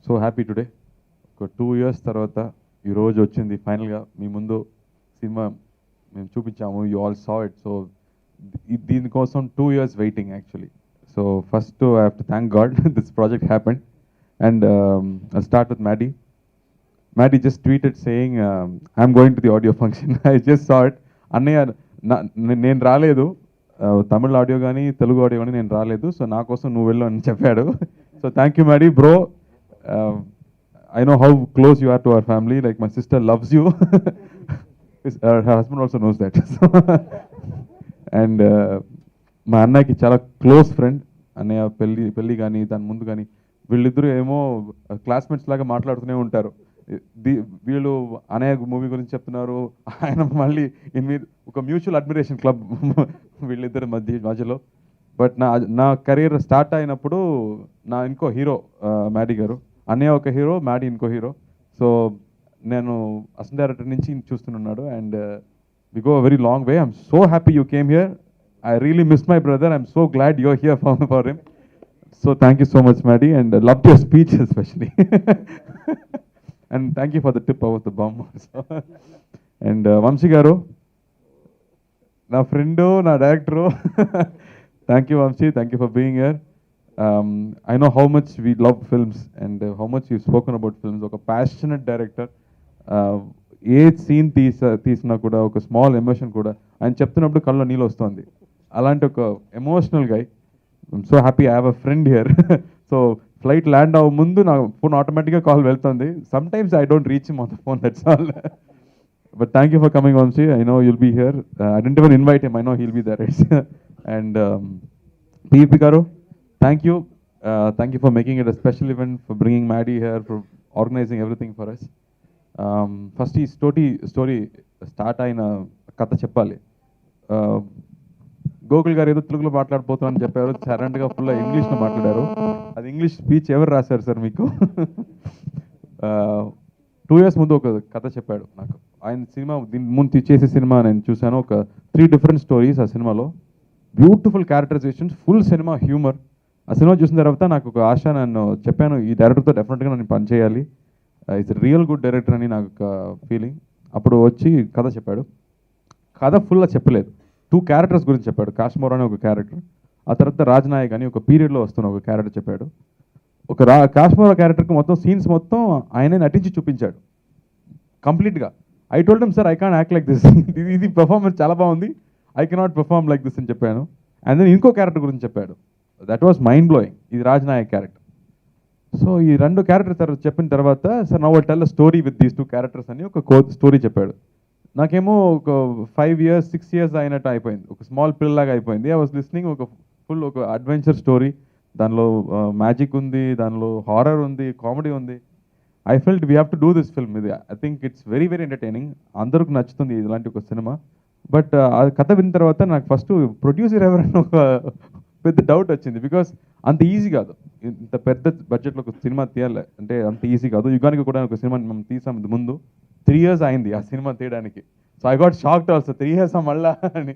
So happy today. ఒక 2 years తర్వాత ఈరోజు వచ్చింది ఫైనల్గా మీ ముందు సినిమా మేము చూపించాము. You all saw it. So దీనికోసం 2 years waiting actually. So first I have to thank God this project happened. And I start with Maddy. Maddie just tweeted saying, I'm going to the audio function. I just saw it. అన్నయ్య నేను రాలేదు, తమిళ audio కానీ Telugu audio కానీ నేను రాలేదు, so నా కోసం నువ్వు వెళ్ళు అని చెప్పాడు. So thank you Maddy bro. I know how close you are to our family. Like my sister loves you. Her husband also knows that. And మా అన్నయ్యకి చాలా క్లోజ్ ఫ్రెండ్. అన్నయ్య పెళ్ళి కానీ దాని ముందు కానీ వీళ్ళిద్దరూ ఏమో క్లాస్మేట్స్ లాగా మాట్లాడుతూనే ఉంటారు. వీళ్ళు అన్నయ్య మూవీ గురించి చెప్తున్నారు, ఆయన మళ్ళీ మీద ఒక మ్యూచువల్ అడ్మిరేషన్ క్లబ్ వీళ్ళిద్దరి మధ్యలో. బట్ నా కెరీర్ స్టార్ట్ అయినప్పుడు నా ఇంకో హీరో మ్యాడీ గారు. అన్నయ్య ఒక హీరో, మ్యాడీ ఇంకో హీరో. సో నేను అసిస్టెంట్ డైరెక్టర్ నుంచి చూస్తున్నాడు. And we go very long way. I'm so happy you came here. I really miss my brother. I'm so glad you're here for him. So thank you so much, Maddie, and I loved your speech especially. And thank you for the tip about the bomb also. And Vamsi garu, na friendo, na director. Thank you, Vamsi. Thank you for being here. I know how much we love films and how much you've spoken about films. Oka passionate director. A scene తీసినా కూడా ఒక small emotion కూడా ఆయన చెప్తున్నప్పుడు కళ్ళలో నీళ్ళు వస్తుంది. అలాంటి ఒక emotional guy. I'm so happy I have a friend here. So flight land అవ్వ ముందు నా ఫోన్ ఆటోమేటిక్గా కాల్ వెళ్తుంది. Sometimes I don't reach him on the phone, that's all. But thank you for coming Vamshi. I know you'll be here. I didn't even invite him. I know he'll be there. And PP గారు, thank you. Thank you for making it a special event, for bringing Maddy here, for organising everything for us. First ఈ story start అయిన కథ చెప్పాలి. గోకుల్ గారు ఏదో తెలుగులో మాట్లాడిపోతామని చెప్పారు, సడన్గా ఫుల్ ఇంగ్లీష్లో మాట్లాడారు. అది ఇంగ్లీష్ స్పీచ్ ఎవరు రాశారు సార్ మీకు? 2 years ముందు ఒక కథ చెప్పాడు నాకు. ఆయన సినిమా దీని ముందు చేసే సినిమా నేను చూశాను. ఒక 3 different స్టోరీస్ ఆ సినిమాలో. Beautiful characterisations, full cinema humour. ఆ సినిమా చూసిన తర్వాత నాకు ఒక ఆశ, నేను చెప్పాను ఈ డైరెక్టర్తో డెఫినెట్గా నేను పని చేయాలి, ఇట్స్ రియల్ గుడ్ డైరెక్టర్ అని నాకు ఒక ఫీలింగ్. అప్పుడు వచ్చి కథ చెప్పాడు. కథ ఫుల్గా చెప్పలేదు, 2 characters గురించి చెప్పాడు. కాశ్మోర్ అనే ఒక క్యారెక్టర్, ఆ తర్వాత రాజ్నాయక్ అని ఒక పీరియడ్లో వస్తున్న ఒక క్యారెక్టర్ చెప్పాడు. ఒక కాశ్మోర్ క్యారెక్టర్కి మొత్తం సీన్స్ మొత్తం ఆయనే నటించి చూపించాడు కంప్లీట్గా. I told him sir I can't act like this, ఇది పర్ఫార్మెన్స్ చాలా బాగుంది, I cannot perform like this అని చెప్పాను. అండ్ దెన్ ఇంకో క్యారెక్టర్ గురించి చెప్పాడు, దట్ వాస్ మైండ్ బ్లోయింగ్. ఇది రాజ్నాయక్ క్యారెక్టర్. సో ఈ 2 క్యారెక్టర్ చెప్పిన తర్వాత sir now I tell a story with these 2 characters అని ఒక స్టోరీ చెప్పాడు. నాకేమో ఒక 5 years 6 years అయినట్టు అయిపోయింది, ఒక స్మాల్ పిల్లలాగా అయిపోయింది. I was listening. ఒక ఫుల్ ఒక అడ్వెంచర్ స్టోరీ, దానిలో మ్యాజిక్ ఉంది, దానిలో హారర్ ఉంది, కామెడీ ఉంది. I felt we have to do this film. ఇది I think it's very very entertaining, అందరికి నచ్చుతుంది ఇలాంటి ఒక సినిమా. బట్ ఆ కథ విన్న తర్వాత నాకు ఫస్ట్ ప్రొడ్యూసర్ ఎవరైనా ఒక పెద్ద డౌట్ వచ్చింది. బికాస్ అంత ఈజీ కాదు, ఇంత పెద్ద బడ్జెట్లో ఒక సినిమా తీయాలి అంటే అంత ఈజీ కాదు. యుగానికి కూడా ఒక సినిమా మేము తీసాం ముందు, 3 years అయింది ఆ సినిమా తీయడానికి. So I got shocked also, 3 years మళ్ళా అని.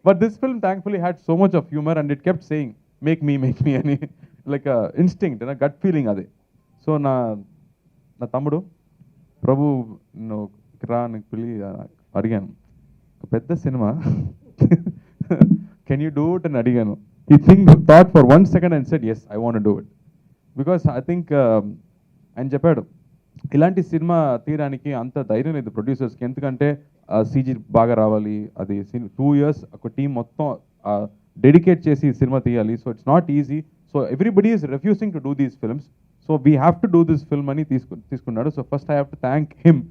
But this film thankfully had so much of humour and it kept saying make me అని, లైక్ ఇన్స్టింక్ట్, నా గట్ ఫీలింగ్ అదే. సో నా తమ్ముడు ప్రభు రా అని పిల్లి అడిగాను, ఒక పెద్ద cinema can you do it అని అడిగాను. He thought for 1 second and said, yes, I want to do it. Because I think ఆయన చెప్పాడు ఇలాంటి సినిమా తీయడానికి అంత ధైర్యం లేదు ప్రొడ్యూసర్స్కి. ఎందుకంటే సీజీ బాగా రావాలి, అది 2 years ఒక టీం మొత్తం డెడికేట్ చేసి సినిమా తీయాలి. So it's not easy. So everybody is refusing to do these films. So we have to do this film అని తీసుకున్నాడు. So first I have to thank him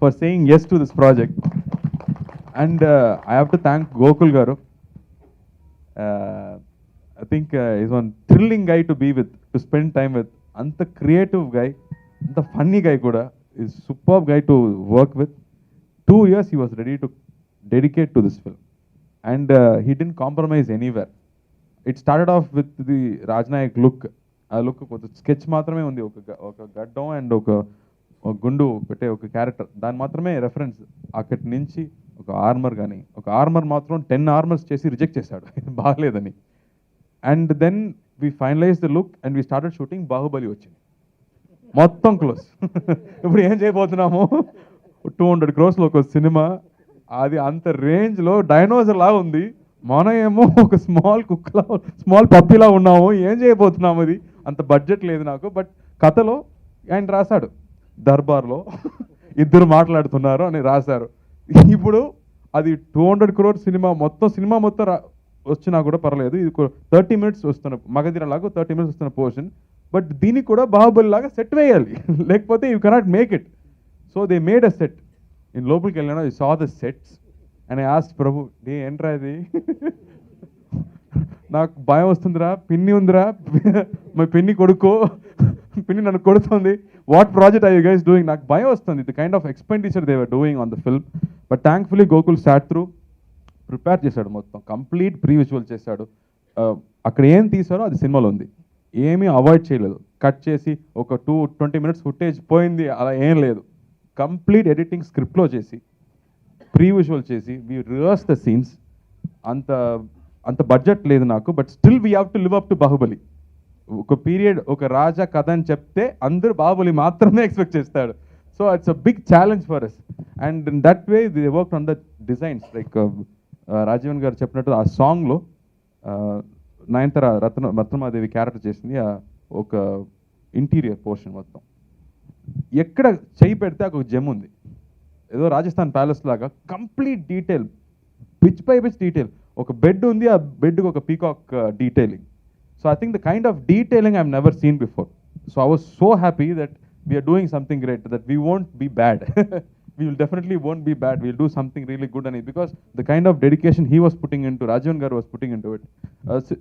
for saying yes to this project. And I have to thank Gokul గారు. I think he's one thrilling guy to be with, to spend time with. Anta creative guy, anta funny guy kuda, is superb guy to work with. 2 years he was ready to dedicate to this film, and he didn't compromise anywhere. It started off with the Rajnayak look. A look ఒక sketch మాత్రమే ఉంది, ఒక గడ్డం and ఒక గుండు పెట్టే ఒక character, దాని మాత్రమే రెఫరెన్స్. అక్కడి నుంచి ఒక ఆర్మర్ కానీ, ఒక ఆర్మర్ మాత్రం 10 armors చేసి రిజెక్ట్ చేశాడు బాగలేదని. And then we finalized the look and we started shooting. Bahubali వచ్చింది. మొత్తం క్లోజ్. ఇప్పుడు ఏం చేయబోతున్నాము, 200 crores ఒక సినిమా, అది అంత రేంజ్లో డైనోసర్ లా ఉంది, మన ఏమో ఒక స్మాల్ కుక్కలా, స్మాల్ పప్పీలా ఉన్నాము, ఏం చేయబోతున్నాము అది. అంత బడ్జెట్ లేదు నాకు. బట్ కథలో ఆయన రాశాడు, దర్బార్లో ఇద్దరు మాట్లాడుతున్నారు అని రాశారు. ఇప్పుడు అది 200 crores సినిమా మొత్తం వచ్చినా కూడా పర్లేదు. ఇది 30 minutes వస్తున్న మగధీర లాగా 30 minutes వస్తున్న పోర్షన్. బట్ దీనికి కూడా బాహుబలి లాగా సెట్ వేయాలి, లేకపోతే you cannot make it. So they made a set. నేను లోపలికి వెళ్ళాను, I saw the sets and I asked Prabhu, ఏంట్రా ఇది, నాకు భయం వస్తుందిరా, పిన్ని ఉందిరా, మా పిన్ని కొడుకో, పిన్ని నన్ను కొడుతుంది, what project are you guys doing, నాకు భయం వస్తుంది. The kind of expenditure they were doing on the film. But thankfully Gokul sat through, prepare చేశాడు, మొత్తం కంప్లీట్ ప్రీ విజువల్ చేశాడు. అక్కడ ఏం తీసారో అది సినిమాలో ఉంది, ఏమీ అవాయిడ్ చేయలేదు. కట్ చేసి ఒక 20 minutes ఫుటేజ్ పోయింది అలా ఏం లేదు. కంప్లీట్ ఎడిటింగ్ స్క్రిప్ట్లో చేసి, ప్రీ విజువల్ చేసి, వీ రివర్స్ ద సీన్స్. అంత అంత బడ్జెట్ లేదు నాకు, but still we have to live up to Baahubali. ఒక పీరియడ్, ఒక రాజా కథ అని చెప్తే అందరూ బాహుబలి మాత్రమే ఎక్స్పెక్ట్ చేస్తాడు. So it's a big challenge for us. And in that way they work on the designs. Like Rajeevan గారు చెప్పినట్టు ఆ సాంగ్లో నయనతార రత్నమాదేవి క్యారెక్టర్ చేసింది ఒక ఇంటీరియర్ పోర్షన్ మొత్తం. ఎక్కడ చేయి పెడితే ఒక జెమ్ ఉంది, ఏదో రాజస్థాన్ ప్యాలెస్ లాగా complete detail, pitch by pitch detail. ఒక బెడ్ ఉంది, ఆ బెడ్కి ఒక peacock detailing. So I think the kind of detailing I have never seen before. So I was so happy that we're doing something great, that we won't be bad. We will definitely won't be bad. We'll do something really good on it, because the kind of dedication he was putting into, Rajavan garu was putting into it.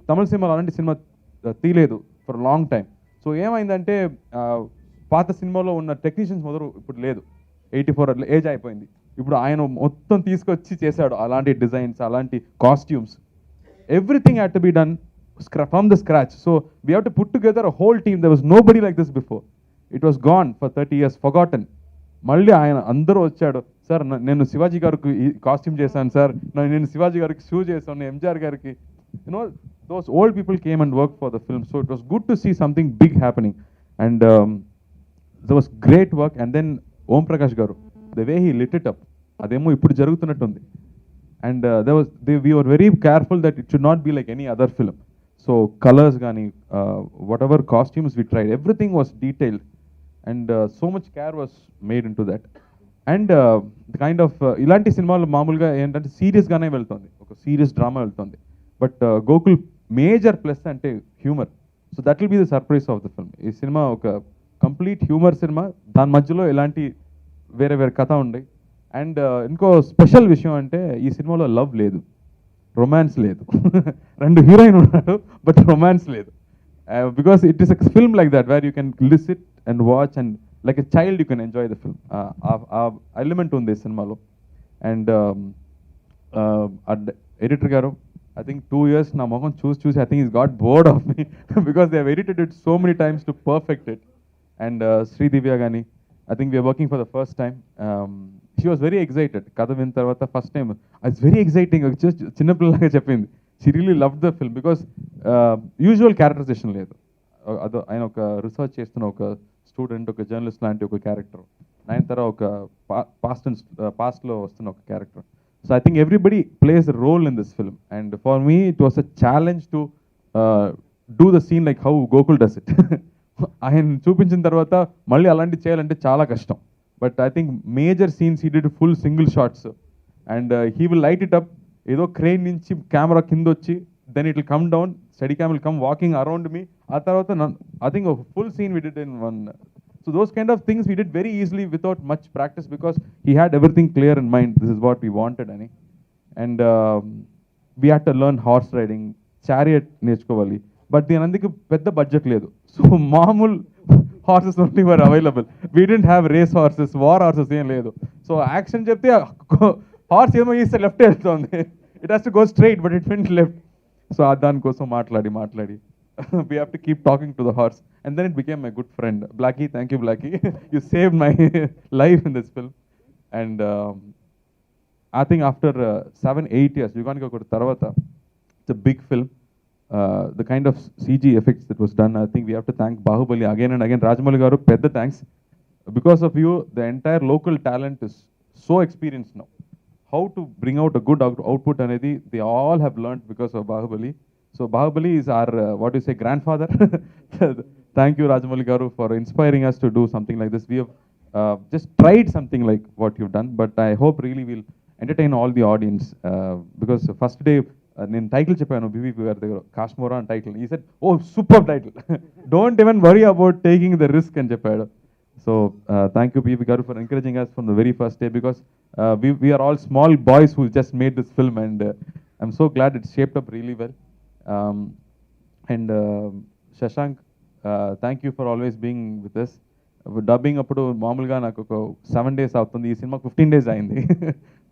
Tamil cinema alanti cinema తీయలేదు for long time. So ఏమైందంటే పాత సినిమాలో ఉన్న technicians మొదలు ఇప్పుడు లేదు, 84 age అయిపోయింది. ఇప్పుడు ఆయన మొత్తం తీసుకొచ్చి చేశాడు అలాంటి డిజైన్స్, అలాంటి costumes. Everything had to be done from the scratch. So we have to put together a whole team. There was nobody like this before. It was gone for 30 years, forgotten. మళ్ళీ ఆయన అందరూ వచ్చాడు, sir నేను శివాజీ గారికి ఈ costume చేశాను sir, నేను శివాజీ గారికి షూ చేశాను, ఎంజిఆర్ గారికి, you know those old people came and work for the film. So it was good to see something big happening. And that was great work. And then Om Prakash గారు, the way he lit it up, అదేమో ఇప్పుడు జరుగుతున్నట్టుంది. And we are very careful that it should not be like any other film. So colours కానీ, whatever costumes we tried, everything was detailed. And so much care was made into that. And the kind of ఇలాంటి సినిమాలు మామూలుగా ఏంటంటే సీరియస్గానే వెళ్తుంది, ఒక serious drama వెళ్తుంది. But Gokul major plus అంటే humour. So that will be the surprise of the film. ఈ సినిమా ఒక కంప్లీట్ హ్యూమర్ సినిమా, దాని మధ్యలో ఎలాంటి వేరే వేరే కథ ఉంది. అండ్ ఇంకో స్పెషల్ విషయం అంటే ఈ సినిమాలో లవ్ లేదు, రొమాన్స్ లేదు. 2 హీరోయిన్ ఉన్నారు, బట్ రొమాన్స్ లేదు. Because it is a film like that where you can listen and watch, and like a child you can enjoy the film. Element on this cinema lo. And editor garu, I think 2 years na moham choose I think he's got bored of me because they have edited it so many times to perfect it. And Sri Divya gani, I think we are working for the first time. She was very excited katha vin tarvata first time. It's very exciting, just chinna pillaga cheppindi. She really loved the film because usual characterisation లేదు. అదో ఆయన ఒక research చేస్తున్న ఒక student, ఒక journalist లాంటి ఒక character, Nayanthara ఒక పాస్ట్లో వస్తున్న ఒక character. So I think everybody plays a role in this film. And for me it was a challenge to do the scene like how Gokul does it. ఆయన చూపించిన తర్వాత మళ్ళీ అలాంటివి చేయాలంటే చాలా కష్టం. But I think major scenes he did full single shots. And he will light it up, ఏదో crane నుంచి కెమెరా కింద వచ్చి, then it will come down, steady cam will come walking around me. ఆ తర్వాత I think a full scene we did in one. So those kind of things we did very easily without much practice, because he had everything clear in mind. This is what we wanted, ani. And we had to learn horse riding, chariot నేర్చుకోవాలి. But దీని అందుకు పెద్ద budget లేదు. సో మామూలు horses only were available. We didn't have race horses, war horses ఏం లేదు. సో యాక్షన్ చెప్తే హార్స్ ఏమో ఈస్తే లెఫ్ట్ వెళ్తుంది, it has to go straight, but it went left. So దానికోసం మాట్లాడి we have to keep talking to the horse, and then it became my good friend. Blackie, thank you Blackie. You saved my life in this film. And I think after 7-8 years, Yuganika Tarvata, it's a big film. the kind of CG effects that was done. I think we have to thank Bahubali again and again. Rajamouli garu, pedda thanks. Because of you, the entire local talent is so experienced now. How to bring out a good output anedi, they all have learned because of Bahubali. So Bahubali is our, what do you say, grandfather. Thank you, Rajamouli garu, for inspiring us to do something like this. We have just tried something like what you've done, but I hope really we'll entertain all the audience, because first day నేను title చెప్పాను BVP గారి దగ్గర, కాశ్మోరా అని title. He said oh super title, don't even worry about taking the risk అని చెప్పాడు. So thank you BV గారు for encouraging us from the very first day, because we are all small boys who just made this film, and I'm so glad it's shaped up really well. Um, and Shashank, thank you for always being with us. Dubbing అప్పుడు మామూలుగా నాకు ఒక 7 days అవుతుంది, ఈ సినిమా 15 days అయింది.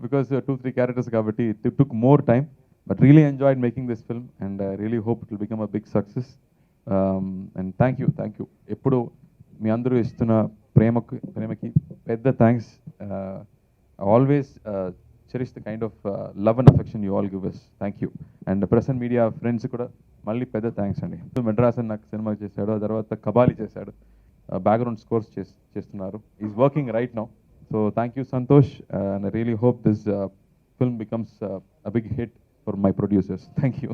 Because 2-3 characters కాబట్టి it took more time, but really enjoyed making this film, and really hope it will become a big success. And thank you ఎప్పుడు మీ అందరూ ఇస్తున్న ప్రేమకి పెద్ద thanks. Always cherish the kind of love and affection you all give us. Thank you. And press and media friends కూడా మళ్ళీ పెద్ద thanks అండి. మెడ్రాస్ అని నాకు సినిమా చేశాడు, ఆ తర్వాత కబాలి చేశాడు, బ్యాక్గ్రౌండ్ స్కోర్స్ చేస్తున్నారు. Is working right now. So thank you Santosh, and I really hope this film becomes a big hit for my producers. Thank you.